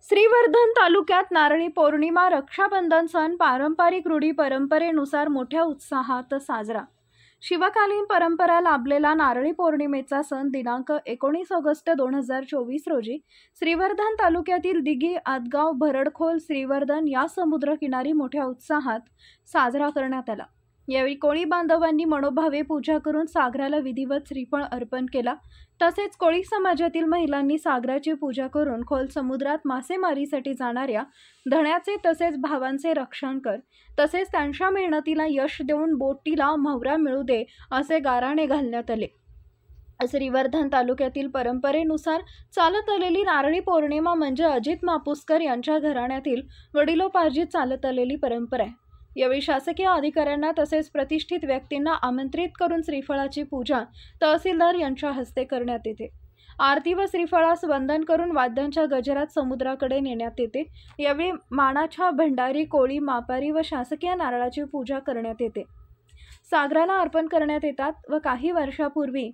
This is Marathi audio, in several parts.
श्रीवर्धन तालुक्यात नारळी पौर्णिमा रक्षाबंधन सण पारंपरिक रूढी परंपरेनुसार मोठ्या उत्साहात साजरा। शिवकालीन परंपरा लाभलेला नारळी पौर्णिमेचा सण दिनांक 19 ऑगस्ट 2024 रोजी श्रीवर्धन तालुक्यातील दिघी, आदगाव, भरडखोल, श्रीवर्धन या समुद्रकिनारी मोठ्या उत्साहात साजरा करण्यात आला। यावेळी कोळी बांधवांनी मनोभावे पूजा करून सागराला विधिवत श्रीफळ अर्पण केला। तसेच कोळी समाजातील महिलांनी सागराची पूजा करून खोल समुद्रात मासेमारीसाठी जाणाऱ्या धण्याचे तसेच भावांचे रक्षण कर, तसेच त्यांच्या मेहनतीला यश देऊन बोटीला म्हावरा मिळू दे असे गाराणे घालण्यात आले। श्रीवर्धन तालुक्यातील परंपरेनुसार चालत आलेली नारळी पौर्णिमा म्हणजे अजित मापुसकर यांच्या घराण्यातील वडिलोपार्जित चालत आलेली परंपरा आहे। यावेळी शासकीय अधिकाऱ्यांना तसेच प्रतिष्ठित व्यक्तींना आमंत्रित करून श्रीफळाची पूजा तहसीलदार यांच्या हस्ते करण्यात येते। आरती व श्रीफळास वंदन करून वाद्यांच्या गजरात समुद्राकडे नेण्यात येते। यावेळी मानाच्या भंडारी, कोळी, मापारी व शासकीय नारळाची पूजा करण्यात येते, सागराला अर्पण करण्यात येतात व काही वर्षापूर्वी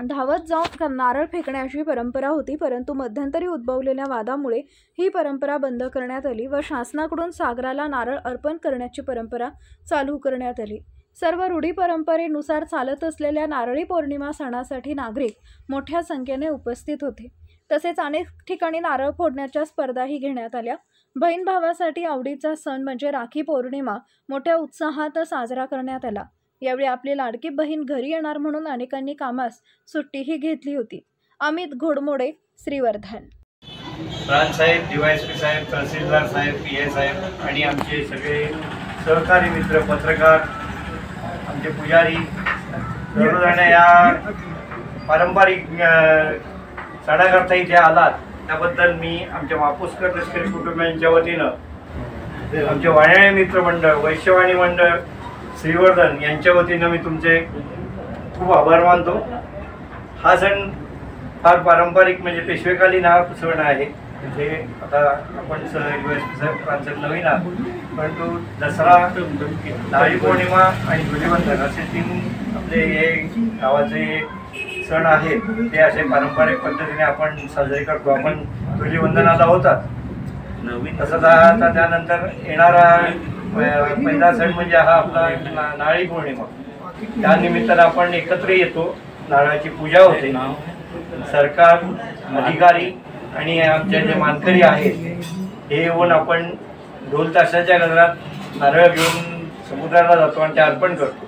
धावत जाऊन नारळ फेकण्याची परंपरा होती, परंतु मध्यंतरी उद्भवलेल्या वादामुळे ही परंपरा बंद करण्यात आली व शासनाकडून सागराला नारळ अर्पण करण्याची परंपरा चालू करण्यात आली। सर्व रूढी परंपरेनुसार चालत असलेल्या नारळी पौर्णिमा सणासाठी नागरिक मोठ्या संख्येने उपस्थित होते। तसेच अनेक ठिकाणी नारळ फोडण्याच्या स्पर्धाही घेण्यात आल्या। बहीण भावासाठी आवडीचा सण म्हणजे राखी पौर्णिमा मोठ्या उत्साहात साजरा करण्यात आला। यावेळी आपली लाडकी बहीण घरी येणार म्हणून अनेकांनी कामास सुट्टीही घेतली होती। अमित घोडमोडे, श्रीवर्धन। प्रांतसाहेब, डीवायएसपी साहेब, तहसीलदार साहेब, पीए साहेब आणि आमचे सगळे सहकारी मित्र, पत्रकार, आमचे पुजारी सर्वजण या पारंपरिक सणाकरता इथे आलात त्याबद्दल मी आमच्या मापुसकर लष्करी कुटुंबियांच्या वतीनं, आमचे वाण्याळे मित्रमंडळ, वैश्यवाणी मंडळ श्रीवर्धन यांच्या वतीनं मी तुमचे खूप आभार मानतो। हा सण फार पारंपरिक म्हणजे पेशवेकालीन हा सण आहे। म्हणजे आता आपण साहेब नवीन आहात, परंतु दसरा, नारळी पौर्णिमा आणि धुलीवंदन असे तीन आपले हे गावाचे सण आहेत, ते असे पारंपरिक पद्धतीने आपण साजरे करतो। आपण धुलीवंदनाला होता नवीन, तसंच आता त्यानंतर येणारा पहिला सण म्हणजे हा आपला नारळी पौर्णिमा। त्या निमित्तानं आपण एकत्र येतो, नारळाची पूजा होते। सरकार, अधिकारी आणि आमचे जे मानकरी आहेत हे येऊन आपण ढोल ताशाच्या गजरात नारळ घेऊन समुद्राला जातो आणि ते अर्पण करतो।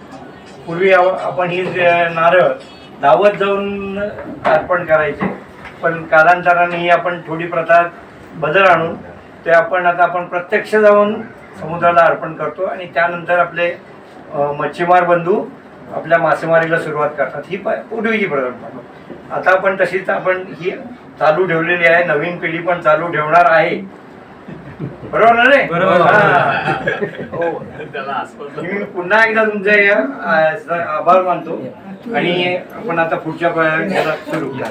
पूर्वी आपण ही नारळ दावत जाऊन अर्पण करायचे, पण कालांतराने ही आपण थोडी प्रथा बदल आणून ते आपण प्रत्यक्ष जाऊन समुद्राला अर्पण करतो आणि त्यानंतर आपले मच्छीमार बंधू आपल्या मासेमारीला सुरुवात करतात। ही पूर्वीची परंपरा आता आपण तशीच आपण ही चालू ठेवलेली आहे, नवीन पिढी पण चालू ठेवणार आहे, बरोबर ना रे? मी पुन्हा एकदा तुमचे आभार मानतो आणि आपण आता पुढच्या सुरू करा।